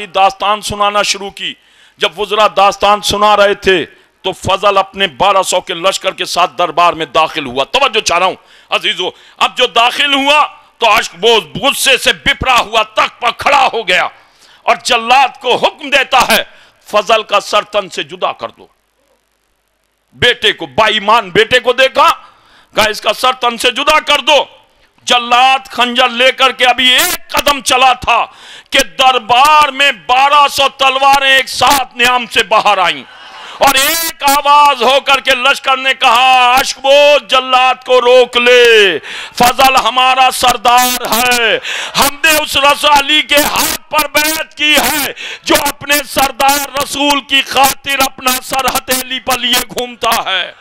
داستان سنانا شروع کی. جب وزراء داستان سنا رہے تھے تو فضل اپنے 1200 کے لشکر کے ساتھ دربار میں داخل ہوا. توجہ چاہ رہا ہوں عزیزو, اب جو داخل ہوا تو اشکبوز غصے سے بپرا ہوا, تخت پر کھڑا ہو گیا اور جلاد کو حکم دیتا ہے فضل کا سر تن سے جدا کر دو. بیٹے کو, بائیمان بیٹے کو دیکھا, کہا اس کا سر تن سے جدا کر دو. جلاد خنجر لے کر کے ابھی ایک قدم چلا تھا کہ دربار میں 1200 تلواریں ایک ساتھ نیام سے باہر آئیں اور ایک آواز ہو کر کے لشکر نے کہا اشکبوز جلاد کو روک لے, فضل ہمارا سردار ہے, ہم نے اس رسول علی کے ہاتھ پر بیعت کی ہے جو اپنے سردار رسول کی خاطر اپنا سر ہتھیلی پر لیے گھومتا ہے.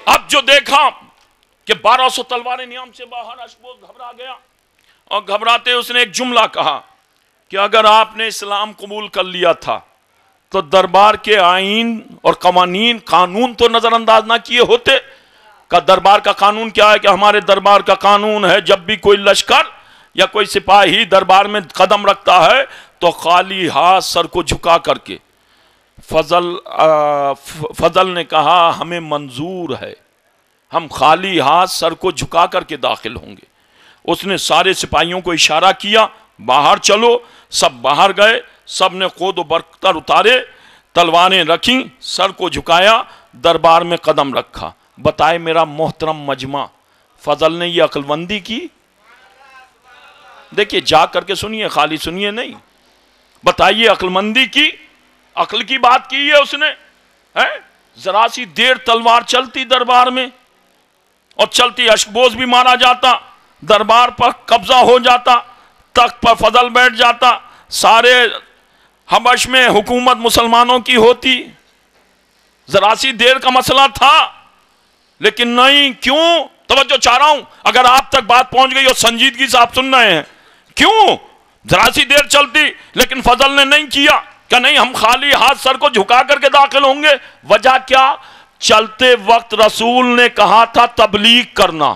اب جو دیکھا کہ 1200 تلواریں نیام سے باہر, اشکبوز گھبرا گیا اور گھبراتے اس نے ایک جملہ کہا کہ اگر آپ نے اسلام قبول کر لیا تھا تو دربار کے آئین اور قوانین قانون تو نظر انداز نہ کیے ہوتے. کہ دربار کا قانون کیا ہے؟ کہ ہمارے دربار کا قانون ہے جب بھی کوئی لشکر یا کوئی سپاہی دربار میں قدم رکھتا ہے تو خالی ہاتھ سر کو جھکا کر کے. فضل نے کہا ہمیں منظور ہے, ہم خالی ہاتھ سر کو جھکا کر کے داخل ہوں گے. اس نے سارے سپاہیوں کو اشارہ کیا باہر چلو. سب باہر گئے, سب نے خود و برتر اتارے, تلواریں رکھیں, سر کو جھکایا, دربار میں قدم رکھا. بتائے میرا محترم مجمع, فضل نے یہ عقل مندی کی؟ دیکھیے جا کر کے سنیے, خالی سنیے نہیں, بتائیے عقل مندی کی, عقل کی بات کی ہے اس نے. ذرا سی دیر تلوار چلتی دربار میں اور چلتی, اشکبوز بھی مارا جاتا, دربار پر قبضہ ہو جاتا, تخت پر فضل بیٹھ جاتا, سارے حبش میں حکومت مسلمانوں کی ہوتی. ذرا سی دیر کا مسئلہ تھا, لیکن نہیں. کیوں؟ توجہ چاہ رہا ہوں, اگر آپ تک بات پہنچ گئی اور سنجیدگی سے آپ سن رہے ہیں. کیوں ذرا سی دیر چلتی لیکن فضل نے نہیں کیا کہ نہیں ہم خالی ہاتھ سر کو جھکا کر کے داخل ہوں گے. وجہ کیا؟ چلتے وقت رسول نے کہا تھا تبلیغ کرنا,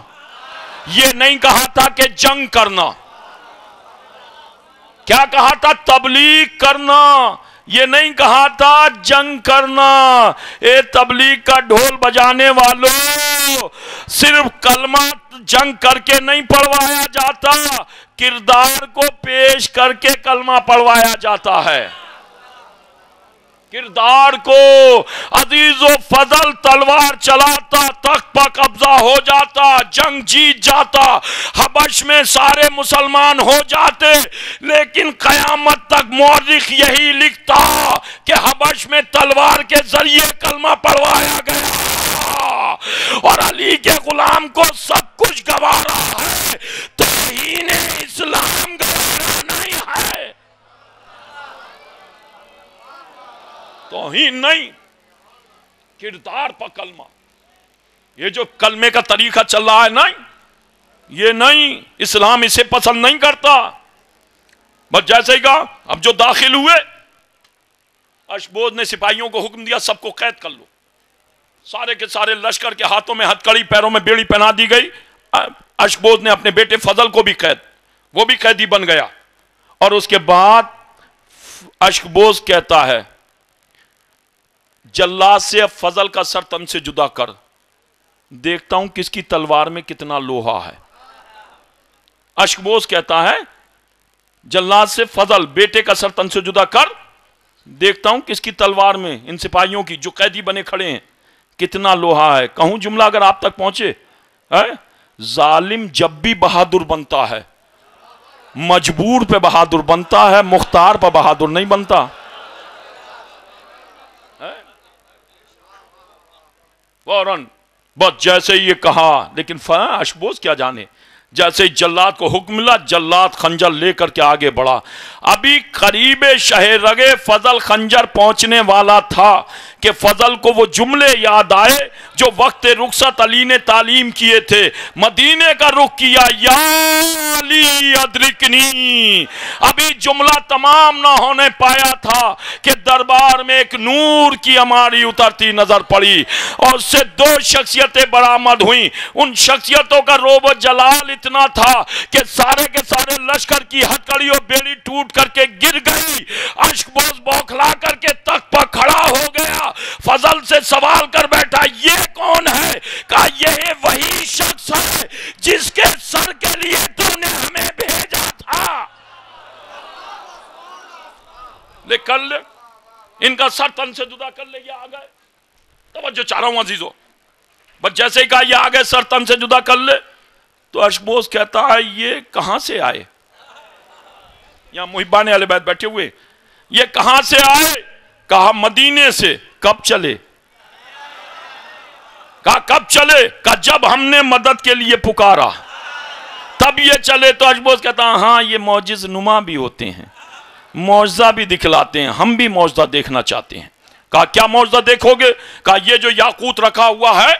یہ نہیں کہا تھا کہ جنگ کرنا. کیا کہا تھا؟ تبلیغ کرنا, یہ نہیں کہا تھا جنگ کرنا. اے تبلیغ کا ڈھول بجانے والوں, صرف کلمہ جنگ کر کے نہیں پڑھوایا جاتا, کردار کو پیش کر کے کلمہ پڑھوایا جاتا ہے. کردار کو. عزیز و فضل تلوار چلاتا, تخت پر قبضہ ہو جاتا, جنگ جیت جاتا, حبش میں سارے مسلمان ہو جاتے, لیکن قیامت تک مورخ یہی لکھتا کہ حبش میں تلوار کے ذریعے کلمہ پڑھوایا گیا اور علی کے غلام کو سب کچھ گوارا ہے, توہین اسلام گوارا نہیں ہے. توہین نہیں, کردار پر کلمہ. یہ جو کلمے کا طریقہ چل رہا ہے نہیں, یہ نہیں, اسلام اسے پسند نہیں کرتا. بس جیسے ہی کہا, اب جو داخل ہوئے, اشکبوز نے سپاہیوں کو حکم دیا سب کو قید کر لو. سارے کے سارے لشکر کے ہاتھوں میں ہتھکڑی, پیروں میں بیڑی پہنا دی گئی. اشکبوز نے اپنے بیٹے فضل کو بھی قید, وہ بھی قیدی بن گیا. اور اس کے بعد اشکبوز کہتا ہے جلاد سے اب فضل کا سر تن سے جدا کر, دیکھتا ہوں کس کی تلوار میں کتنا لوہا ہے. اشکبوز کہتا ہے جلاد سے فضل بیٹے کا سر تن سے جدا کر, دیکھتا ہوں کس کی تلوار میں, ان سپاہیوں کی جو قیدی بنے کھڑے ہیں, کتنا لوہا ہے. کہوں جملہ اگر آپ تک پہنچے, ظالم جب بھی بہادر بنتا ہے مجبور پہ بہادر بنتا ہے, مختار پہ بہادر نہیں بنتا. فوراً بس جیسے یہ کہا, لیکن اشکبوز کیا جانے, جیسے ہی جلاد کو حکم ملا, جلاد خنجر لے کر کے آگے بڑھا. ابھی قریب شہر رگے فضل خنجر پہنچنے والا تھا کہ فضل کو وہ جملے یاد آئے جو وقت رخصت علی نے تعلیم کیے تھے، مدینے کا رخ کیا، یا علی ادرکنی. ابھی جملہ تمام نہ ہونے پایا تھا کہ دربار میں ایک نور کی ہماری اترتی نظر پڑی اور اس سے دو شخصیتیں برآمد ہوئیں. ان شخصیتوں کا روب و جلال اتنا تھا کہ سارے کے سارے لشکر کی ہتھکڑی اور بیڑی ٹوٹ کر کے گر گئی. اشک بوز بوکھلا کر کے تخت پر کھڑا ہو گیا. فضل سے سوال کر بیٹھا، یہ کون ہے؟ کہا یہ وہی شخص ہے جس کے سر کے لیے تو نے ہمیں بھیجا تھا. لے کر لے ان کا سر تن سے جدا کر لے. یہ آ گئے. توجہ چاہ رہا ہوں عزیزو. بس جیسے ہی کہا یہ آ گئے سر تن سے جدا کر لے، تو اشبوز کہتا ہے یہ کہاں سے آئے؟ یہاں محبان اہل بیت بیٹھے ہوئے، یہ کہاں سے آئے؟ کہا مدینے سے. کب چلے؟ کہا کب چلے؟ کہا جب ہم نے مدد کے لیے پکارا تب یہ چلے. تو اشبوز کہتا ہے ہاں یہ معجز نما بھی ہوتے ہیں، معجزہ بھی دکھلاتے ہیں، ہم بھی معجزہ دیکھنا چاہتے ہیں. کہا کیا معجزہ دیکھو گے؟ کہا یہ جو یاقوت رکھا ہوا ہے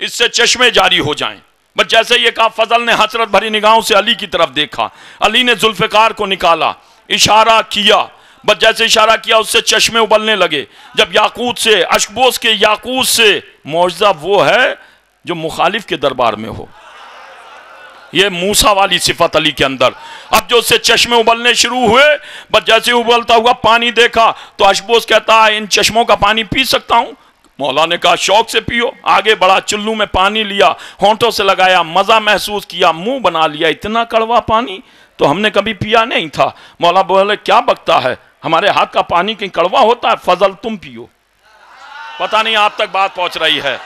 اس سے چشمے جاری ہو جائیں. بس جیسے یہ کہا فضل نے حسرت بھری نگاہوں سے علی کی طرف دیکھا. علی نے ذوالفقار کو نکالا، اشارہ کیا. بس جیسے اشارہ کیا اس سے چشمے ابلنے لگے. جب یاقوت سے، اشکبوس کے یاقوت سے، معجزہ وہ ہے جو مخالف کے دربار میں ہو. یہ موسیٰ والی صفت علی کے اندر. اب جو اس سے چشمے ابلنے شروع ہوئے، بس جیسے ابلتا ہوا پانی دیکھا تو اشبوس کہتا ہے ان چشموں کا پانی پی سکتا ہوں؟ مولا نے کہا شوق سے پیو. آگے بڑھا، چلو میں پانی لیا، ہونٹوں سے لگایا، مزہ محسوس کیا، منہ بنا لیا. اتنا کڑوا پانی تو ہم نے کبھی پیا نہیں تھا. مولا بولے کیا بکتا ہے، ہمارے ہاتھ کا پانی کہیں کڑوا ہوتا ہے؟ فضل تم پیو. پتہ نہیں آپ تک بات پہنچ رہی ہے.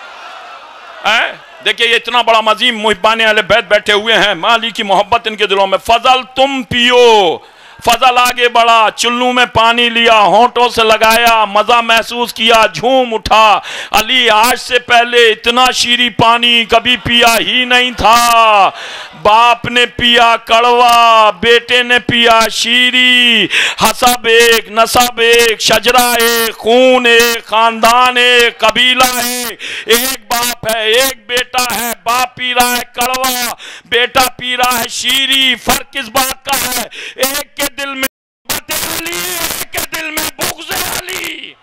دیکھیں یہ اتنا بڑا مظیم محبان اہل بیت بیٹھے ہوئے ہیں، علی کی محبت ان کے دلوں میں. فضل تم پیو. فضل آگے بڑھا، چلو میں پانی لیا، ہونٹوں سے لگایا، مزہ محسوس کیا، جھوم اٹھا. علی آج سے پہلے اتنا شیریں پانی کبھی پیا ہی نہیں تھا. باپ نے پیا کڑوا، بیٹے نے پیا شیریں. حسب ایک، نسب ایک، شجرہ ایک، خون ایک، خاندان ایک، قبیلہ ایک باپ ہے، ایک بیٹا ہے. باپ پی رہا ہے کڑوا، بیٹا پی رہا ہے شیریں. فرق کس بات کا ہے؟ ایک کے دل میں محبت علی، ایک کے دل میں بغض علی.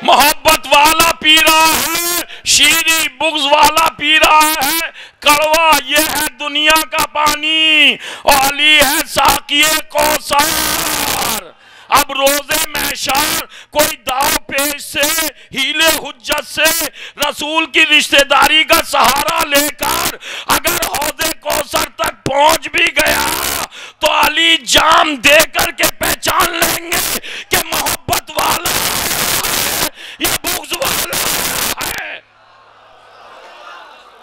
محبت والا پی رہا ہے شیریں، بغض والا پی رہا ہے کڑوا. یہ ہے دنیا کا پانی اور علی ہے ساقی کوثر. اب روزے محشر کوئی داؤ پیش سے، ہیلے حجت سے، رسول کی رشتہ داری کا سہارا لے کر اگر حوض کوثر تک پہنچ بھی گیا تو علی جام دے کر کے پہچان لیں گے کہ محبت والا ہے یا بغض والا ہے.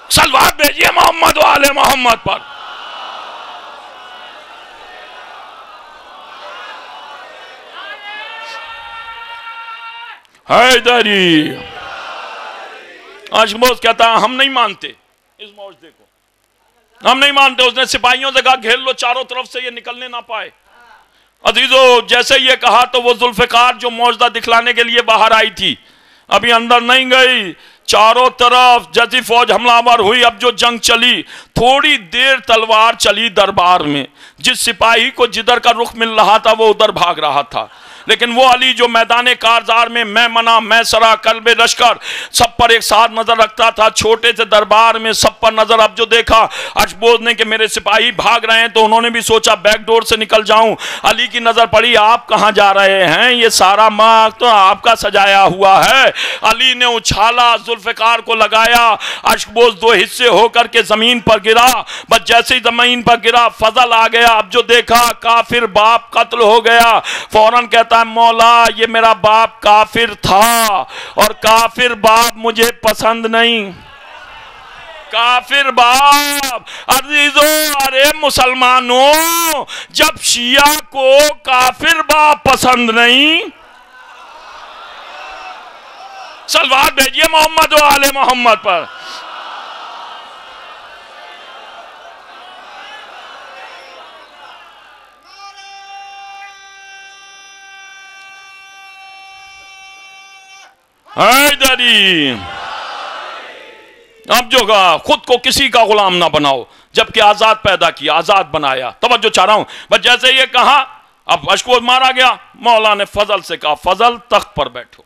صلوات بھیجئے محمد و آل محمد پر. حیدری. اشبوس کہتا ہے ہم نہیں مانتے اس معجزے کو، ہم نہیں مانتے. اس نے سپاہیوں سے کہا گھیر لو چاروں طرف سے، یہ نکلنے نہ پائے. عزیزو جیسے یہ کہا تو وہ ذوالفقار جو معجزہ دکھلانے کے لیے باہر آئی تھی ابھی اندر نہیں گئی. چاروں طرف جیسی فوج حملہ آور ہوئی. اب جو جنگ چلی، تھوڑی دیر تلوار چلی دربار میں. جس سپاہی کو جدھر کا رخ مل رہا تھا وہ ادھر بھاگ رہا تھا. لیکن وہ علی جو میدان کارزار میں میں منا میں سرا قلب لشکر سب پر ایک ساتھ نظر رکھتا تھا، چھوٹے سے دربار میں سب پر نظر. اب جو دیکھا اشبوز نے کہ میرے سپاہی بھاگ رہے ہیں تو انہوں نے بھی سوچا بیک ڈور سے نکل جاؤں. علی کی نظر پڑی، آپ کہاں جا رہے ہیں؟ یہ سارا ماغ تو آپ کا سجایا ہوا ہے. علی نے اچھالا، ذوالفقار کو لگایا. اشبوز دو حصے ہو کر کے زمین پر گرا. بس جیسے ہی زمین پر گرا فضل آ گیا. اب جو دیکھا کافر باپ قتل ہو گیا. فوراً کہتا مولا یہ میرا باپ کافر تھا اور کافر باپ مجھے پسند نہیں. کافر باپ. عزیزو ارے مسلمانوں، جب شیعہ کو کافر باپ پسند نہیں، صلوات بھیجئے محمد و آل محمد پر. حیدری. اب جو خود کو کسی کا غلام نہ بناؤ، جبکہ آزاد پیدا کیا، آزاد بنایا. توجہ چاہ رہا ہوں. بس جیسے یہ کہا، اب اشکو مارا گیا، مولا نے فضل سے کہا فضل تخت پر بیٹھو،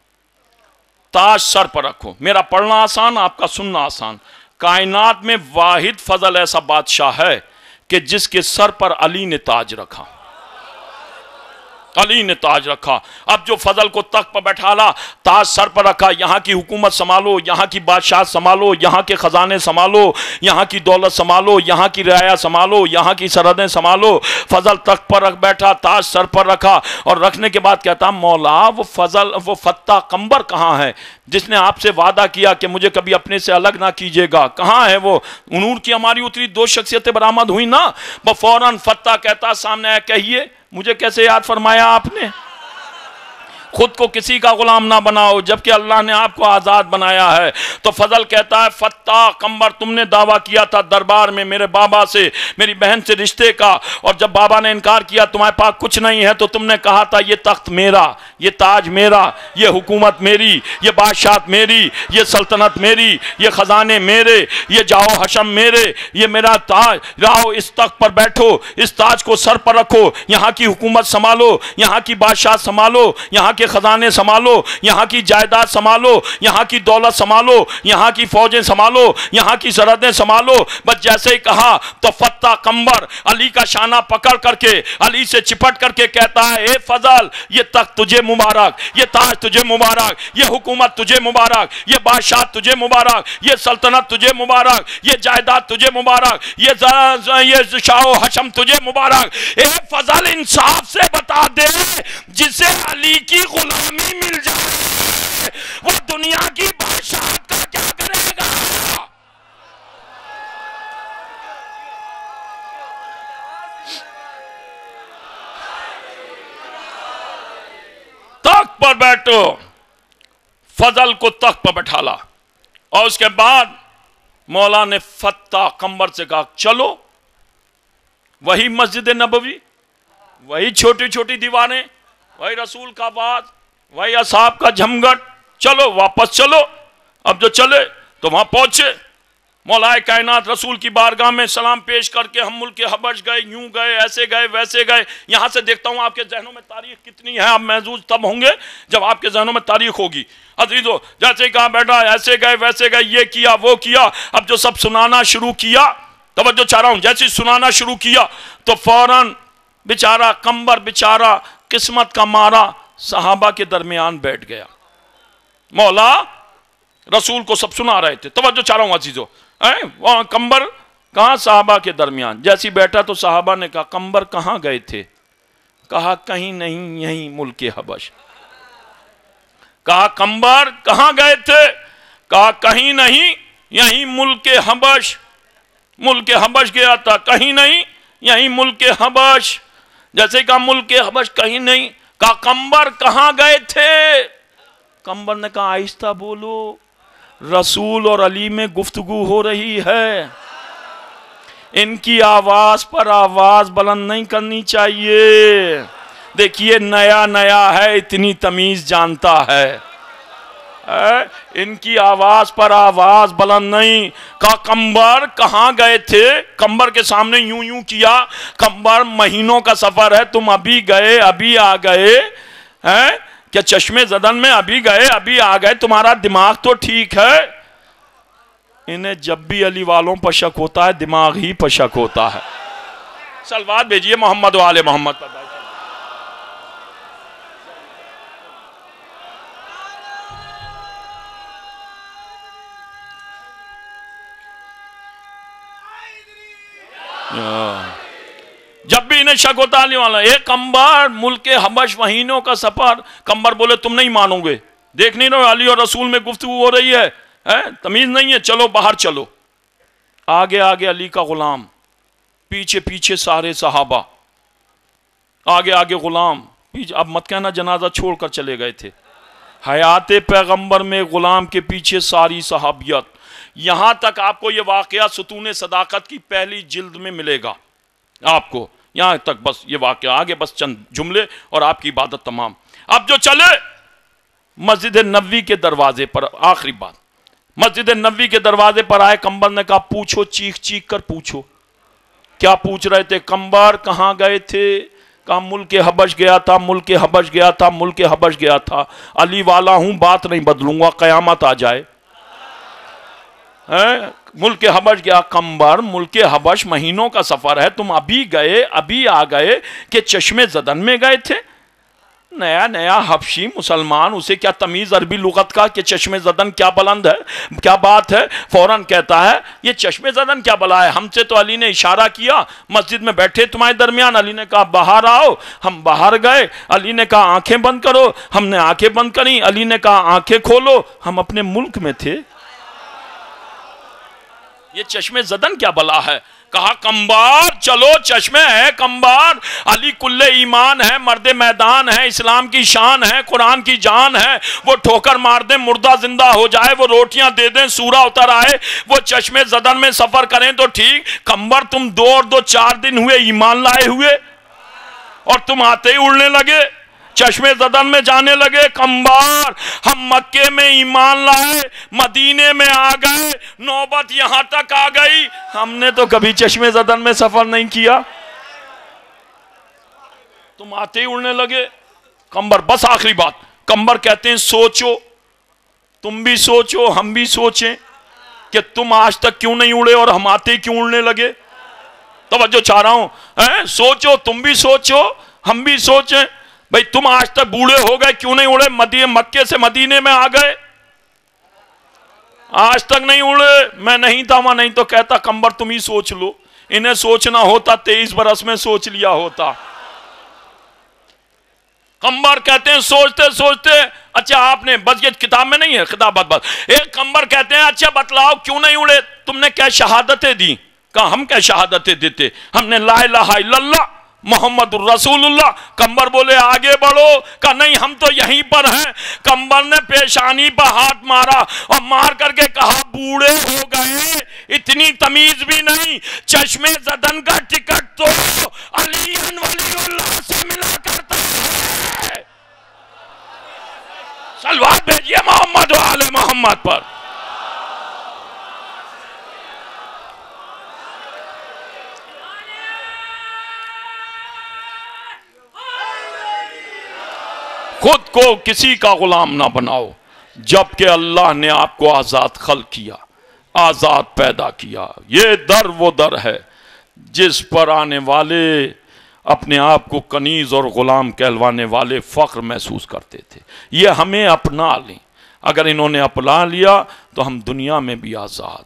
تاج سر پر رکھو. میرا پڑھنا آسان، آپ کا سننا آسان. کائنات میں واحد فضل ایسا بادشاہ ہے کہ جس کے سر پر علی نے تاج رکھا، علی نے تاج رکھا. اب جو فضل کو تخت پر بیٹھالا، تاج سر پر رکھا، یہاں کی حکومت سنبھالو، یہاں کی بادشاہ سنبھالو، یہاں کے خزانے سنبھالو، یہاں کی دولت سنبھالو، یہاں کی رعایا سنبھالو، یہاں کی سرحدیں سنبھالو. فضل تخت پر رکھ بیٹھا، تاج سر پر رکھا، اور رکھنے کے بعد کہتا مولا وہ فضل، وہ فتح قمبر کہاں ہے جس نے آپ سے وعدہ کیا کہ مجھے کبھی اپنے سے الگ نہ کیجیے گا؟ کہاں ہے وہ؟ نور کی ہماری اتری دو شخصیتیں برآمد ہوئی نا. وہ فوراً فتح کہتا سامنے آیا کہیے مجھے کیسے یاد فرمایا آپ نے؟ خود کو کسی کا غلام نہ بناؤ جبکہ اللہ نے آپ کو آزاد بنایا ہے. تو فضل کہتا ہے فتح قمبر تم نے دعویٰ کیا تھا دربار میں میرے بابا سے، میری بہن سے رشتے کا، اور جب بابا نے انکار کیا تمہارے پاس کچھ نہیں ہے تو تم نے کہا تھا یہ تخت میرا، یہ تاج میرا، یہ حکومت میری، یہ بادشاہت میری، یہ سلطنت میری، یہ خزانے میرے، یہ جاؤ حشم میرے، یہ میرا تاج. رہو اس تخت پر بیٹھو، اس تاج کو سر پر رکھو، یہاں کی حکومت سنبھالو، یہاں کی بادشاہت سنبھالو، یہاں کے خزانے سنبھالو، یہاں کی جائیداد سنبھالو، یہاں کی دولت سنبھالو، یہاں کی فوجیں سنبھالو، یہاں کی سرحدیں سنبھالو. بس جیسے ہی کہا تو فتح قمبر علی کا شانہ پکڑ کر کے، علی سے چپٹ کر کے کہتا ہے اے فضل یہ تخت تجھے مبارک، یہ تاج تجھے مبارک، یہ حکومت تجھے مبارک، یہ بادشاہت تجھے مبارک، یہ سلطنت تجھے مبارک، یہ جائیداد تجھے مبارک، یہ شاہ و حشم تجھے مبارک. اے فضل انصاف سے بتا دے جسے علی کی غلامی مل جائے وہ دنیا کی بادشاہت کا کیا کرے گا؟ تخت پر بیٹھو. فضل کو تخت پر بٹھالا اور اس کے بعد مولا نے فتح قمبر سے کہا چلو. وہی مسجد نبوی، وہی چھوٹی چھوٹی دیواریں، وہی رسول کا بات، وہی اصحاب کا جھمگٹ، چلو واپس چلو. اب جو چلے تو وہاں پہنچے، مولا کائنات رسول کی بارگاہ میں سلام پیش کر کے ہم ملک حبش گئے، یوں گئے، ایسے گئے، ویسے گئے. یہاں سے دیکھتا ہوں آپ کے ذہنوں میں تاریخ کتنی ہے. آپ محظوظ تب ہوں گے جب آپ کے ذہنوں میں تاریخ ہوگی. عزیزو جیسے کہا بیٹا ایسے گئے ویسے گئے، یہ کیا وہ کیا. اب جو سب سنانا شروع کیا، توجہ چاہ رہا ہوں، جیسے سنانا شروع کیا تو فوراً بیچارہ قمبر بیچارہ قسمت کا مارا صحابہ کے درمیان بیٹھ گیا. مولا رسول کو سب سنا رہے تھے. توجہ چاہ رہا ہوں عزیزو، وہاں قمبر کہاں؟ صحابہ کے درمیان. جیسی بیٹھا تو صحابہ نے کہا قمبر کہاں گئے تھے؟ کہا کہیں نہیں، یہیں ملک حبش. کہا قمبر کہاں گئے تھے؟ کہا کہیں نہیں، یہیں ملک حبش. ملک حبش گیا تھا، کہیں نہیں، یہیں ملک حبش. جیسے کہا ملک حبش کہیں نہیں، کہا قمبر کہاں گئے تھے؟ قمبر نے کہا آہستہ بولو، رسول اور علی میں گفتگو ہو رہی ہے، ان کی آواز پر آواز بلند نہیں کرنی چاہیے. دیکھیے نیا نیا ہے، اتنی تمیز جانتا ہے، ان کی آواز پر آواز بلند نہیں. کہا قمبر کہاں گئے تھے؟ قمبر کے سامنے یوں یوں کیا. قمبر مہینوں کا سفر ہے، تم ابھی گئے ابھی آ گئے ہیں کیا؟ چشمے زدن میں ابھی گئے ابھی آ گئے، تمہارا دماغ تو ٹھیک ہے. انہیں جب بھی علی والوں پر شک ہوتا ہے دماغ ہی پر شک ہوتا ہے. صلوات بھیجئے محمد و آل محمد پر. جب بھی انہیں شک ہوتا علی والا، اے قمبر ملک حبش مہینوں کا سفر. قمبر بولے تم نہیں مانو گے، دیکھ نہیں رہو علی اور رسول میں گفتگو ہو رہی ہے، تمیز نہیں ہے، چلو باہر چلو. آگے آگے علی کا غلام، پیچھے پیچھے سارے صحابہ، آگے آگے غلام پیچھے. اب مت کہنا جنازہ چھوڑ کر چلے گئے تھے. حیات پیغمبر میں غلام کے پیچھے ساری صحابیت. یہاں تک آپ کو یہ واقعہ ستون صداقت کی پہلی جلد میں ملے گا آپ کو. یہاں تک بس یہ واقعہ، آگے بس چند جملے اور آپ کی عبادت تمام. اب جو چلے مسجد نبوی کے دروازے پر، آخری بات، مسجد نبوی کے دروازے پر آئے، قمبر نے کہا پوچھو، چیخ چیخ کر پوچھو۔ کیا پوچھ رہے تھے؟ قمبر کہاں گئے تھے؟ کہا ملک حبش گیا تھا، ملک حبش گیا تھا، ملک حبش گیا تھا، علی والا ہوں، بات نہیں بدلوں گا، قیامت آ جائے۔ ملک حبش گیا۔ قمبر ملک حبش مہینوں کا سفر ہے، تم ابھی گئے، ابھی آ گئے کہ چشمے زدن میں گئے تھے؟ نیا نیا حبشی مسلمان، اسے کیا تمیز عربی لغت کا کہ چشمے زدن کیا بلند ہے، کیا بات ہے؟ فوراً کہتا ہے یہ چشمے زدن کیا بلا ہے؟ ہم سے تو علی نے اشارہ کیا، مسجد میں بیٹھے تمہارے درمیان، علی نے کہا باہر آؤ، ہم باہر گئے، علی نے کہا آنکھیں بند کرو، ہم نے آنکھیں بند کریں، علی نے کہا آنکھیں کھولو، ہم اپنے ملک میں تھے۔ یہ چشمے زدن کیا بلا ہے؟ کہا قمبر چلو، چشمے ہے قمبر، علی کل ایمان ہے، مرد میدان ہے، اسلام کی شان ہے، قرآن کی جان ہے، وہ ٹھوکر مار دیں مردہ زندہ ہو جائے، وہ روٹیاں دے دیں سورہ اتر آئے، وہ چشمے زدن میں سفر کریں تو ٹھیک۔ قمبر تم 2 اور 2 4 دن ہوئے ایمان لائے ہوئے اور تم آتے ہی اڑنے لگے، چشمے زدن میں جانے لگے۔ قمبر ہم مکے میں ایمان لائے، مدینے میں آ گئے، نوبت یہاں تک آ گئی، ہم نے تو کبھی چشمے زدن میں سفر نہیں کیا، تم آتے ہی اڑنے لگے۔ قمبر بس آخری بات، قمبر کہتے ہیں سوچو، تم بھی سوچو، ہم بھی سوچیں کہ تم آج تک کیوں نہیں اڑے اور ہم آتے ہی کیوں اڑنے لگے۔ توجہ چاہ رہا ہوں، سوچو، تم بھی سوچو، ہم بھی سوچیں، بھئی تم آج تک بوڑھے ہو گئے کیوں نہیں اڑے؟ مکے سے مدینے میں آ گئے، آج تک نہیں اڑے۔ میں نہیں تھا وہاں، نہیں تو کہتا قمبر تم ہی سوچ لو، انہیں سوچنا ہوتا 23 برس میں سوچ لیا ہوتا۔ قمبر کہتے ہیں سوچتے سوچتے، اچھا آپ نے، بس یہ کتاب میں نہیں ہے خطابت، بس ایک قمبر کہتے ہیں اچھا بتلاؤ کیوں نہیں اڑے؟ تم نے کیا شہادتیں دی؟ کہا ہم کیا شہادتیں دیتے، ہم نے لا الہ الا اللہ محمد الرسول اللہ۔ قمبر بولے آگے بڑھو، کہا نہیں ہم تو یہیں پر ہیں۔ قمبر نے پیشانی پر ہاتھ مارا اور مار کر کے کہا بوڑھے ہو گئے، اتنی تمیز بھی نہیں، چشمے زدن کا ٹکٹ تو علی ولی اللہ سے ملا کرتا ہے۔ صلوات بھیجئے محمد و آل محمد پر۔ خود کو کسی کا غلام نہ بناؤ، جبکہ اللہ نے آپ کو آزاد خلق کیا، آزاد پیدا کیا۔ یہ در وہ در ہے جس پر آنے والے اپنے آپ کو کنیز اور غلام کہلوانے والے فخر محسوس کرتے تھے۔ یہ ہمیں اپنا لیں، اگر انہوں نے اپنا لیا تو ہم دنیا میں بھی آزاد،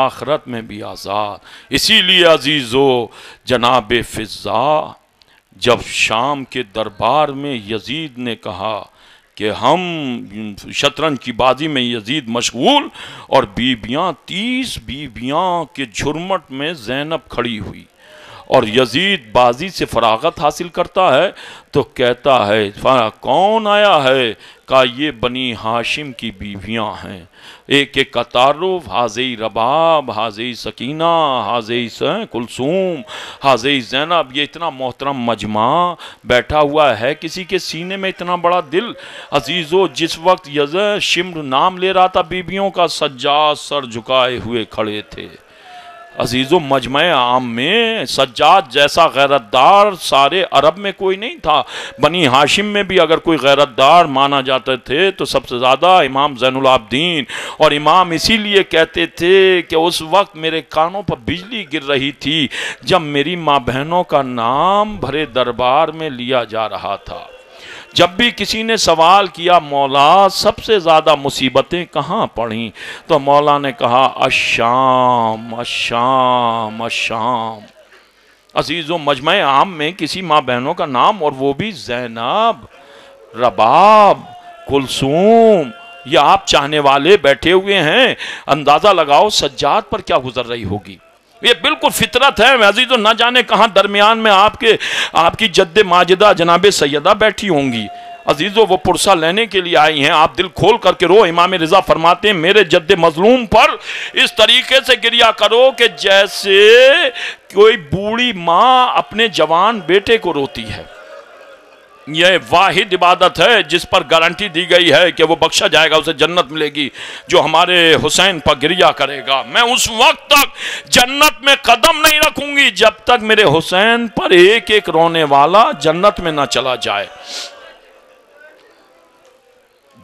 آخرت میں بھی آزاد۔ اسی لیے عزیزو، جناب فضا جب شام کے دربار میں یزید نے کہا کہ ہم شطرنج کی بازی میں یزید مشغول، اور بیویاں 30 بیویاں کے جھرمٹ میں زینب کھڑی ہوئی، اور یزید بازی سے فراغت حاصل کرتا ہے تو کہتا ہے کون آیا ہے؟ کہا یہ بنی ہاشم کی بیویاں ہیں، ایک ایک کا تعارف، حاضی رباب، حاضی سکینہ، حاضی کلثوم، حاضی زینب۔ یہ اتنا محترم مجمع بیٹھا ہوا ہے، کسی کے سینے میں اتنا بڑا دل۔ عزیزو جس وقت شمر نام لے رہا تھا بیویوں کا، سجاد سر جھکائے ہوئے کھڑے تھے۔ عزیزو مجمع عام میں سجاد جیسا غیرت دار سارے عرب میں کوئی نہیں تھا، بنی ہاشم میں بھی اگر کوئی غیرت دار مانا جاتے تھے تو سب سے زیادہ امام زین العابدین، اور امام اسی لیے کہتے تھے کہ اس وقت میرے کانوں پر بجلی گر رہی تھی جب میری ماں بہنوں کا نام بھرے دربار میں لیا جا رہا تھا۔ جب بھی کسی نے سوال کیا مولا سب سے زیادہ مصیبتیں کہاں پڑیں، تو مولا نے کہا الشام الشام الشام۔ عزیزو مجمع عام میں کسی ماں بہنوں کا نام، اور وہ بھی زینب، رباب، کلثوم، یہ آپ چاہنے والے بیٹھے ہوئے ہیں، اندازہ لگاؤ سجاد پر کیا گزر رہی ہوگی۔ یہ بالکل فطرت ہے عزیزو، نہ جانے کہاں درمیان میں آپ کی جد ماجدہ جناب سیدہ بیٹھی ہوں گی۔ عزیزو وہ پرسہ لینے کے لیے آئی ہیں، آپ دل کھول کر کے رو۔ امام رضا فرماتے ہیں میرے جد مظلوم پر اس طریقے سے گریہ کرو کہ جیسے کوئی بوڑھی ماں اپنے جوان بیٹے کو روتی ہے۔ یہ واحد عبادت ہے جس پر گارنٹی دی گئی ہے کہ وہ بخشا جائے گا، اسے جنت ملے گی، جو ہمارے حسین پر گریہ کرے گا۔ میں اس وقت تک جنت میں قدم نہیں رکھوں گی جب تک میرے حسین پر ایک ایک رونے والا جنت میں نہ چلا جائے۔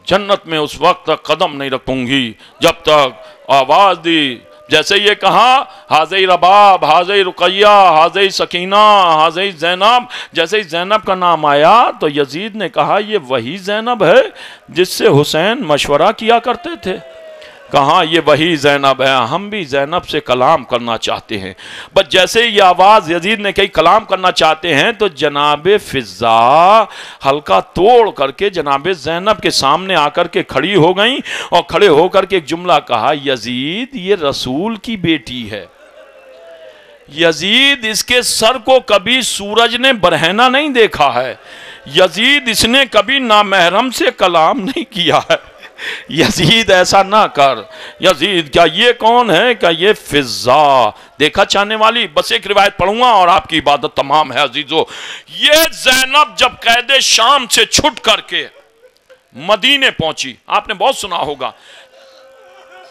جنت میں اس وقت تک قدم نہیں رکھوں گی جب تک آواز دی، جیسے یہ کہا حاضی رباب، حاضی رقیہ، حاضی سکینہ، حاضی زینب، جیسے ہی زینب کا نام آیا تو یزید نے کہا یہ وہی زینب ہے جس سے حسین مشورہ کیا کرتے تھے؟ کہا یہ وہی زینب ہے، ہم بھی زینب سے کلام کرنا چاہتے ہیں۔ بس جیسے یہ آواز یزید نے کہی کلام کرنا چاہتے ہیں تو جناب فضا ہلکا توڑ کر کے جناب زینب کے سامنے آ کر کے کھڑی ہو گئیں اور کھڑے ہو کر کے ایک جملہ کہا، یزید یہ رسول کی بیٹی ہے۔ یزید اس کے سر کو کبھی سورج نے برہنہ نہیں دیکھا ہے، یزید اس نے کبھی نامحرم سے کلام نہیں کیا ہے۔ یزید ایسا نہ کر، یزید کیا یہ کون ہے؟ کہ یہ فضا دیکھا چاہنے والی۔ بس ایک روایت پڑھوں گا اور آپ کی عبادت تمام ہے عزیزو۔ یہ زینب جب قید شام سے چھٹ کر کے مدینے پہنچی، آپ نے بہت سنا ہوگا،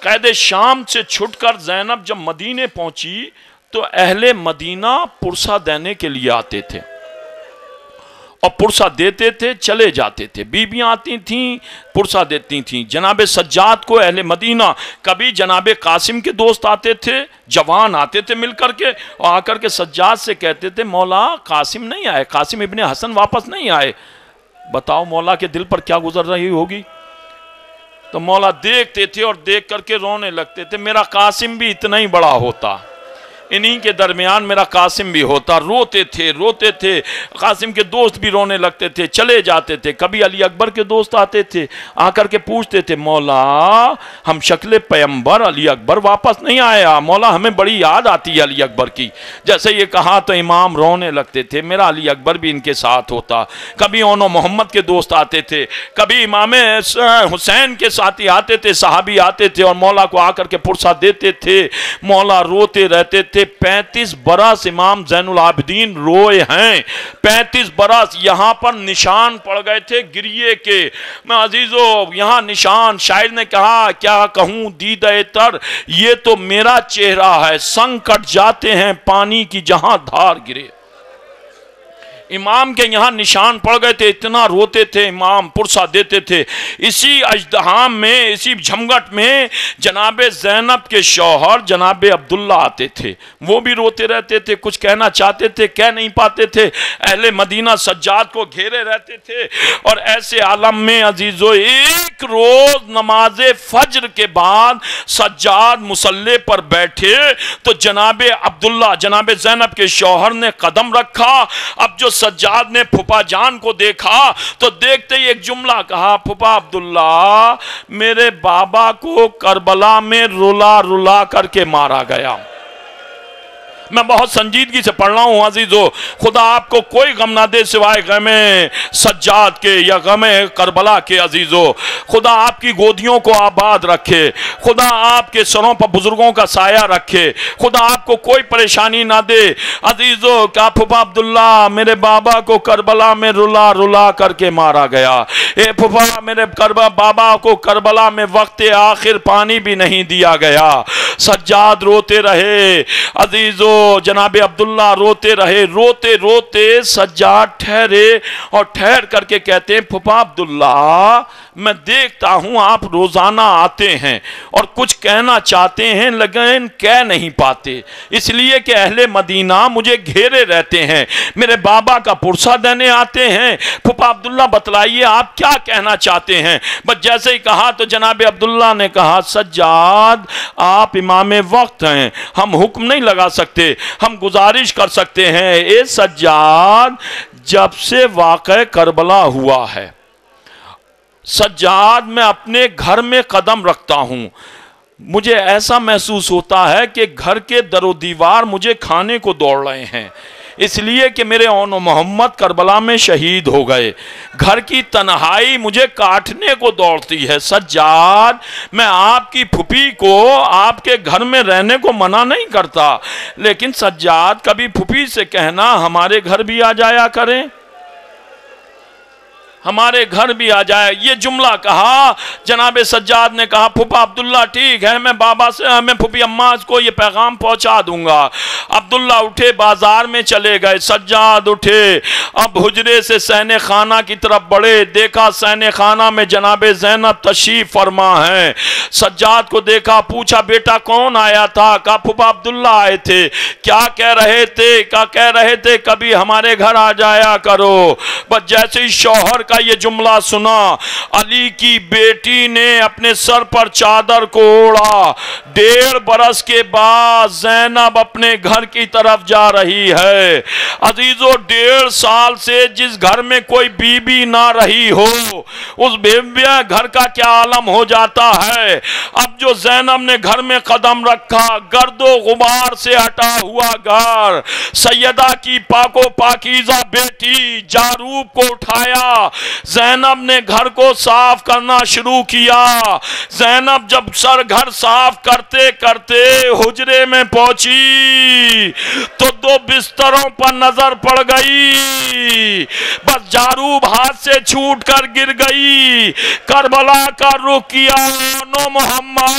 قید شام سے چھٹ کر زینب جب مدینے پہنچی تو اہل مدینہ پرسہ دینے کے لیے آتے تھے اور پرسہ دیتے تھے، چلے جاتے تھے، بیویاں آتی تھیں پرسہ دیتی تھیں۔ جناب سجاد کو اہل مدینہ، کبھی جناب قاسم کے دوست آتے تھے، جوان آتے تھے مل کر کے، اور آ کر کے سجاد سے کہتے تھے مولا قاسم نہیں آئے، قاسم ابن حسن واپس نہیں آئے، بتاؤ مولا کے دل پر کیا گزر رہی ہوگی؟ تو مولا دیکھتے تھے اور دیکھ کر کے رونے لگتے تھے، میرا قاسم بھی اتنا ہی بڑا ہوتا، انہی کے درمیان میرا قاسم بھی ہوتا۔ روتے تھے، قاسم کے دوست بھی رونے لگتے تھے، چلے جاتے تھے۔ کبھی علی اکبر کے دوست آتے تھے، آ کر کے پوچھتے تھے مولا ہم شکل پیغمبر علی اکبر واپس نہیں آیا، مولا ہمیں بڑی یاد آتی ہے علی اکبر کی۔ جیسے یہ کہا تو امام رونے لگتے تھے، میرا علی اکبر بھی ان کے ساتھ ہوتا۔ کبھی اونو محمد کے دوست آتے تھے، کبھی امام حسین کے ساتھی آتے تھے، صحابی آتے تھے اور مولا کو آ کر کے پرسہ دیتے تھے۔ مولا روتے رہتے تھے۔ 35 برس امام زین العابدین روئے ہیں، 35 برس یہاں پر نشان پڑ گئے تھے گریے کے۔ میں عزیزو یہاں نشان، شاعر نے کہا کیا کہوں دیدہ تر، یہ تو میرا چہرہ ہے، سنگ کٹ جاتے ہیں پانی کی جہاں دھار گرے۔ امام کے یہاں نشان پڑ گئے تھے، اتنا روتے تھے امام، پرسہ دیتے تھے۔ اسی اجدہام میں، اسی جھمگٹ میں جناب زینب کے شوہر جناب عبداللہ آتے تھے، وہ بھی روتے رہتے تھے، کچھ کہنا چاہتے تھے کہہ نہیں پاتے تھے۔ اہل مدینہ سجاد کو گھیرے رہتے تھے اور ایسے عالم میں عزیزو ایک روز نماز فجر کے بعد سجاد مصلی پر بیٹھے تو جناب عبداللہ جناب زینب کے شوہر نے قدم رکھا۔ اب جو سجاد نے پھپا جان کو دیکھا تو دیکھتے ہی ایک جملہ کہا، پھپا عبداللہ میرے بابا کو کربلا میں رلا رلا کر کے مارا گیا۔ میں بہت سنجیدگی سے پڑھ رہا ہوں عزیزو، خدا آپ کو کوئی غم نہ دے سوائے غم سجاد کے یا غم کربلا کے عزیزو۔ خدا آپ کی گودیوں کو آباد رکھے، خدا آپ کے سروں پر بزرگوں کا سایہ رکھے، خدا آپ کو کوئی پریشانی نہ دے عزیزو۔ کیا پھپا عبداللہ میرے بابا کو کربلا میں رلا رلا کر کے مارا گیا، اے پھپا میرے بابا کو کربلا میں وقت آخر پانی بھی نہیں دیا گیا۔ سجاد روتے رہے عزیزو، جناب عبداللہ روتے رہے، روتے روتے سجاد ٹھہرے اور ٹھہر کر کے کہتے ہیں پھپا عبداللہ میں دیکھتا ہوں آپ روزانہ آتے ہیں اور کچھ کہنا چاہتے ہیں لیکن کہہ نہیں پاتے، اس لیے کہ اہل مدینہ مجھے گھیرے رہتے ہیں، میرے بابا کا پرسہ دینے آتے ہیں۔ پھپا عبداللہ بتلائیے آپ کیا کہنا چاہتے ہیں؟ بس جیسے ہی کہا تو جناب عبداللہ نے کہا سجاد آپ امام وقت ہیں، ہم حکم نہیں لگا سکتے، ہم گزارش کر سکتے ہیں۔ اے سجاد جب سے واقع کربلا ہوا ہے سجاد میں اپنے گھر میں قدم رکھتا ہوں، مجھے ایسا محسوس ہوتا ہے کہ گھر کے در و دیوار مجھے کھانے کو دوڑ رہے ہیں، اس لیے کہ میرے اون و محمد کربلا میں شہید ہو گئے، گھر کی تنہائی مجھے کاٹنے کو دوڑتی ہے۔ سجاد میں آپ کی پھپھی کو آپ کے گھر میں رہنے کو منع نہیں کرتا، لیکن سجاد کبھی پھپھی سے کہنا ہمارے گھر بھی آ جایا کریں۔ ہمارے گھر بھی آ جائے. یہ جملہ کہا. جناب سجاد نے کہا پھپھا عبداللہ ٹھیک ہے، میں بابا سے میں پھپھی اماں کو یہ پیغام پہنچا دوں گا. عبداللہ اٹھے بازار میں چلے گئے. سجاد اٹھے اب حجرے سے سینے خانہ کی طرف بڑھے. دیکھا سینے خانہ میں جناب زینب تشریف فرما ہے. سجاد کو دیکھا، پوچھا بیٹا کون آیا تھا؟ کہا پھپھا عبداللہ آئے تھے. کیا کہہ رہے تھے؟ کہہ رہے تھے کبھی ہمارے گھر آ جایا کرو. بس جیسے ہی شوہر کا یہ جملہ سنا، علی کی بیٹی نے اپنے سر پر چادر کو اوڑا. 1.5 برس کے بعد زینب اپنے گھر کی طرف جا رہی ہے. عزیزو 1.5 سال سے جس گھر میں کوئی بی بی نہ رہی ہو، اس بیوی گھر کا کیا عالم ہو جاتا ہے. اب جو زینب نے گھر میں قدم رکھا، گرد و غبار سے ہٹا ہوا گھر، سیدہ کی پاک و پاکیزہ بیٹی جاروب کو اٹھایا. زینب نے گھر کو صاف کرنا شروع کیا. زینب جب گھر صاف کرتے کرتے حجرے میں پہنچی تو 2 بستروں پر نظر پڑ گئی. بس جاروب ہاتھ سے چھوٹ کر گر گئی. کربلا کا رخ کیا. نو محمد.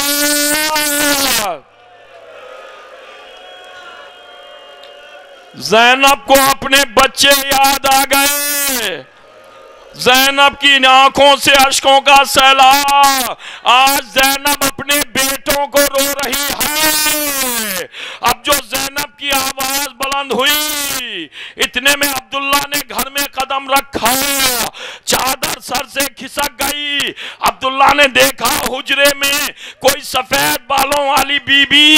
زینب کو اپنے بچے یاد آ گئے. زینب کی آنکھوں سے اشکوں کا سیلاب. آج زینب اپنے بیٹوں کو رو رہی ہے. اب جو زینب کی آواز بلند ہوئی، اتنے میں عبداللہ نے گھر میں قدم رکھا. چادر سر سے کھسک گئی. عبداللہ نے دیکھا حجرے میں کوئی سفید بالوں والی بی بی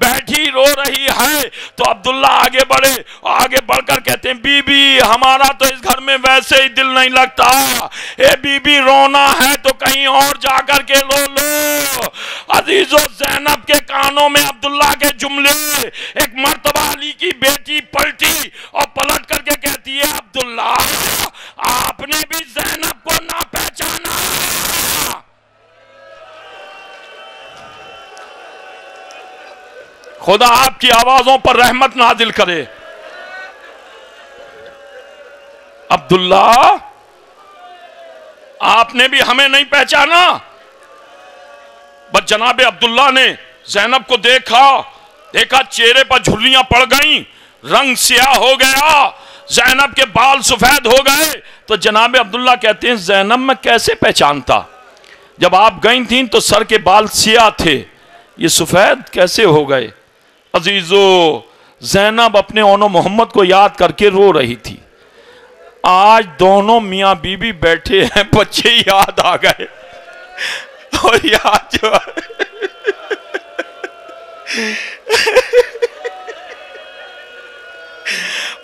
بیٹھی رو رہی ہے. تو عبداللہ آگے بڑھے، آگے بڑھ کر کہتے ہیں بی بی ہمارا تو اس گھر میں ویسے ہی دل نہیں لگتا. اے بی بی رونا ہے تو کہیں اور جا کر کے رو لو. عزیزو زینب کے کانوں میں عبداللہ کے جملے. ایک مرتبہ علی کی بیٹی پلٹی اور پلٹ کر کے کہتی ہے عبداللہ آپ نے بھی زینب کو نہ پہچانا. خدا آپ کی آوازوں پر رحمت نازل کرے. عبداللہ آپ نے بھی ہمیں نہیں پہچانا. بس جناب عبداللہ نے زینب کو دیکھا چہرے پر جھریاں پڑ گئیں، رنگ سیاہ ہو گیا، زینب کے بال سفید ہو گئے. تو جناب عبداللہ کہتے ہیں زینب میں کیسے پہچانتا؟ جب آپ گئیں تھیں تو سر کے بال سیاہ تھے، یہ سفید کیسے ہو گئے؟ عزیزو زینب اپنے اونو محمد کو یاد کر کے رو رہی تھی. آج دونوں میاں بی بی بیٹھے ہیں، بچے یاد آ گئے. اور یاد جو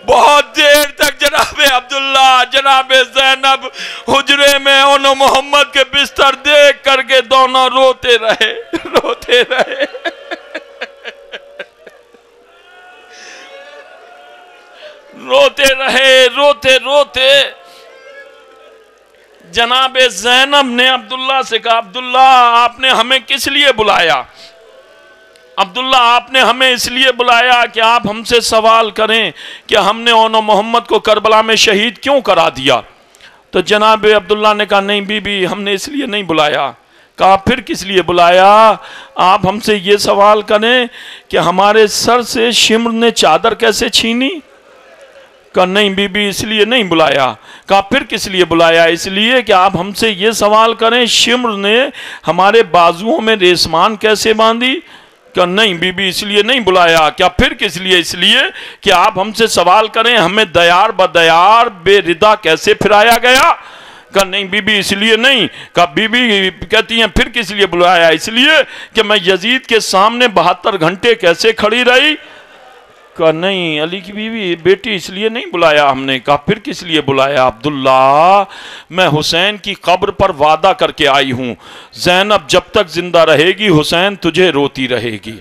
بہت دیر تک جناب عبداللہ جناب زینب حجرے میں اونو محمد کے بستر دیکھ کر کے دونوں روتے رہے. روتے جناب زینب نے عبداللہ سے کہا عبداللہ آپ نے ہمیں کس لیے بلایا؟ عبداللہ آپ نے ہمیں اس لیے بلایا کہ آپ ہم سے سوال کریں کہ ہم نے اونو محمد کو کربلا میں شہید کیوں کرا دیا. تو جناب عبداللہ نے کہا نہیں بی بی ہم نے اس لیے نہیں بلایا. کہا پھر کس لیے بلایا؟ آپ ہم سے یہ سوال کریں کہ ہمارے سر سے شمر نے چادر کیسے چھینی؟ کہا نہیں بی بی اس لیے نہیں بلایا. کہا پھر کس لیے بلایا؟ اس لیے کہ آپ ہم سے یہ سوال کریں شمر نے ہمارے بازوؤں میں ریسمان کیسے باندھی؟ کہا نہیں بی بی اس لیے نہیں بلایا. کیا پھر کس لیے؟ اس لیے کہ آپ ہم سے سوال کریں ہمیں دیار بدیار بے ردا کیسے پھرایا گیا؟ کہا نہیں بی بی اس لیے نہیں. کہا بی بی کہتی ہیں پھر کس لیے بلایا؟ اس لیے کہ میں یزید کے سامنے 72 گھنٹے کیسے کھڑی رہی؟ کہا نہیں علی کی بیوی بیٹی اس لیے نہیں بلایا ہم نے. کہا پھر کس لیے بلایا؟ عبداللہ میں حسین کی قبر پر وعدہ کر کے آئی ہوں زینب جب تک زندہ رہے گی حسین تجھے روتی رہے گی.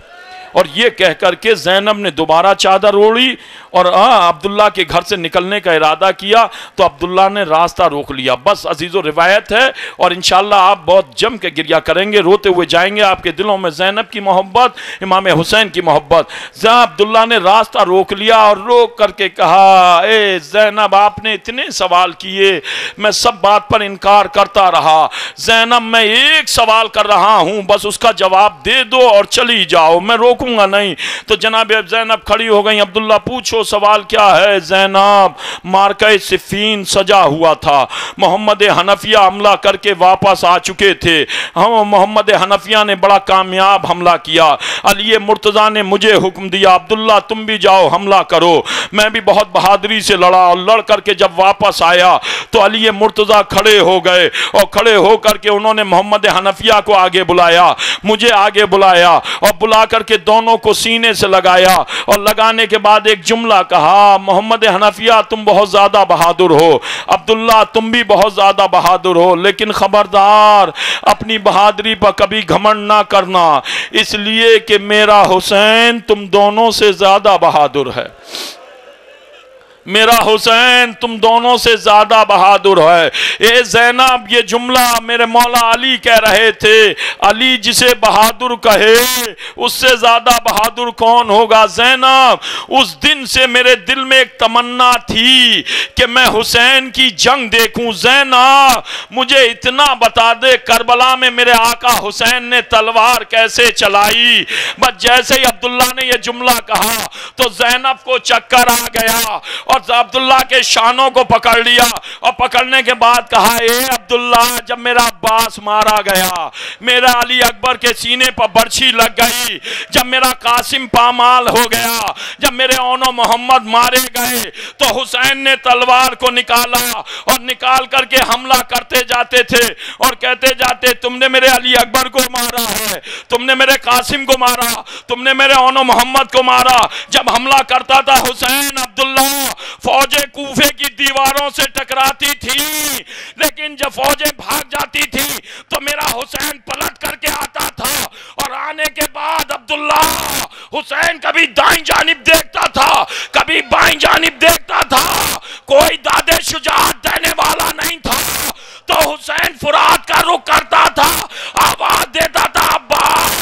اور یہ کہہ کر کے زینب نے دوبارہ چادر اوڑھی اور عبداللہ کے گھر سے نکلنے کا ارادہ کیا تو عبداللہ نے راستہ روک لیا. بس عزیزو روایت ہے اور انشاءاللہ آپ بہت جم کے گریہ کریں گے, روتے ہوئے جائیں گے. آپ کے دلوں میں زینب کی محبت, امام حسین کی محبت. عبداللہ نے راستہ روک لیا اور روک کر کے کہا, اے زینب آپ نے اتنے سوال کیے, میں سب بات پر انکار کرتا رہا. زینب میں ایک سوال کر رہا ہوں, بس اس کا جواب دے دو اور چلی جاؤ, میں روکوں گا نہیں. تو جناب زینب کھڑی ہو گئی. عبداللہ پوچھو سوال کیا ہے؟ زینب مارکہ صفین سجا ہوا تھا, محمد حنفیہ حملہ کر کے واپس آ چکے تھے. محمد حنفیہ نے بڑا کامیاب حملہ کیا. علی مرتضیٰ نے مجھے حکم دیا, عبداللہ تم بھی جاؤ حملہ کرو. میں بھی بہت بہادری سے لڑا اور لڑ کر کے جب واپس آیا تو علی مرتضیٰ کھڑے ہو گئے اور کھڑے ہو کر کے انہوں نے محمد حنفیہ کو آگے بلایا, مجھے آگے بلایا اور بلا کر کے دونوں کو سینے سے لگایا اور لگانے کے بعد ایک جملہ کہا, محمد حنفیہ تم بہت زیادہ بہادر ہو, عبداللہ تم بھی بہت زیادہ بہادر ہو, لیکن خبردار اپنی بہادری پر کبھی گھمنڈ نہ کرنا, اس لیے کہ میرا حسین تم دونوں سے زیادہ بہادر ہے. میرا حسین تم دونوں سے زیادہ بہادر ہے. اے زینب یہ جملہ میرے مولا علی کہہ رہے تھے. علی جسے بہادر کہے اس سے زیادہ بہادر کون ہوگا؟ زینب اس دن سے میرے دل میں ایک تمنا تھی کہ میں حسین کی جنگ دیکھوں. زینب مجھے اتنا بتا دے کربلا میں میرے آقا حسین نے تلوار کیسے چلائی؟ بس جیسے ہی عبداللہ نے یہ جملہ کہا تو زینب کو چکر آ گیا اور عبداللہ کے شانوں کو پکڑ لیا اور پکڑنے کے بعد کہا, اے عبداللہ جب میرا عباس مارا گیا, میرا علی اکبر کے سینے پر برچھی لگ گئی, جب میرا قاسم پامال ہو گیا, جب میرے اونو محمد مارے گئے تو حسین نے تلوار کو نکالا اور نکال کر کے حملہ کرتے جاتے تھے اور کہتے جاتے, تم نے میرے علی اکبر کو مارا ہے, تم نے میرے قاسم کو مارا, تم نے میرے اونو محمد کو مارا. جب حملہ کرتا تھا حسین, عبداللہ فوجیں کوفے کی دیواروں سے ٹکراتی تھی, لیکن جب فوجیں بھاگ جاتی تھی تو میرا حسین پلٹ کر کے آتا تھا اور آنے کے بعد عبداللہ حسین کبھی دائیں جانب دیکھتا تھا کبھی بائیں جانب دیکھتا تھا, کوئی دادے شجاعت دینے والا نہیں تھا. تو حسین فرات کا رخ کرتا تھا, آواز دیتا تھا, عباس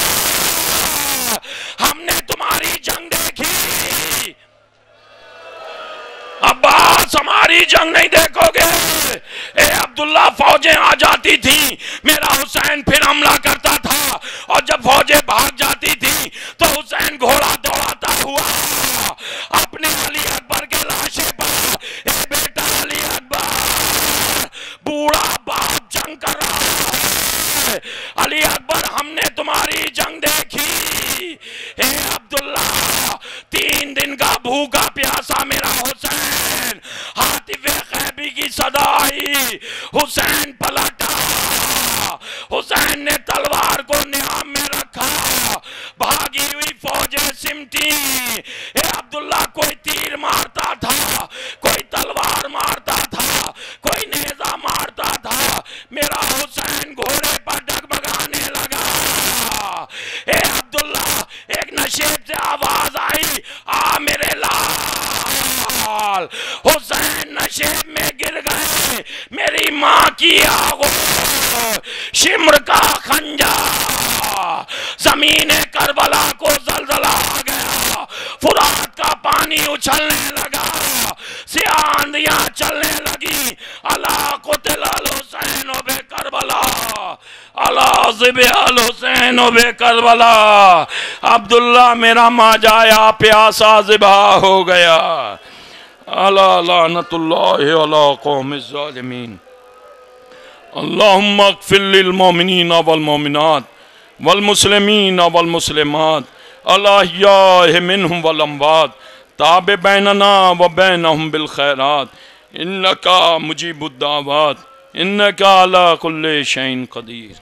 ہم نے تمہاری جنگ دیکھی, عباس ہماری جنگ نہیں دیکھو گے. اے عبداللہ فوجیں آ جاتی تھیں, میرا حسین پھر حملہ کرتا تھا اور جب فوجیں بھاگ جاتی تھیں تو حسین گھوڑا دوڑاتا ہوا اپنے علی اکبر کے لاشے پر, اے بیٹا علی اکبر بوڑھا باپ جنگ کر رہا ہے, علی اکبر ہم نے تمہاری جنگ دیکھی. اے عبداللہ 3 دن کا بھوکا پیاسا میرا حسین, حاطب غیبی کی صدا آئی, حسین پلٹا, حسین نے تلوار کو نیام میں رکھا, بھاگی ہوئی فوجیں سمٹی. اے عبداللہ کوئی تیر مارتا تھا, کوئی تلوار مارتا تھا, کوئی نیزہ مارتا تھا, میرا حسین گھوڑے پر ڈگمگانے لگا. اے عبداللہ ایک نشیب سے آواز آئی, آ میرے لال. حسین نشیب میں گر گئے, میری ماں کی آغوش, شمر کا خنجر, زمین کربلا کو زلزلہ آ گیا, فرات کا پانی اچھلنے لگا, سیاہ آندیاں چلنے لگی. اللہ قتل الحسین بے کربلا, اللہ ذبح الحسین بے کربلا. عبداللہ میرا ماں جایا پیاسا ذبح ہو گیا. اللہ لعنت اللہ علی قوم الظالمین. اللہم اغفر للمؤمنین والمؤمنات والمسلمین والمسلمات الاحیاء منہم والاموات, تاب بیننا و بینہم بالخیرات, انکا مجیب الدعوات, انکا علی کل شیء قدیر.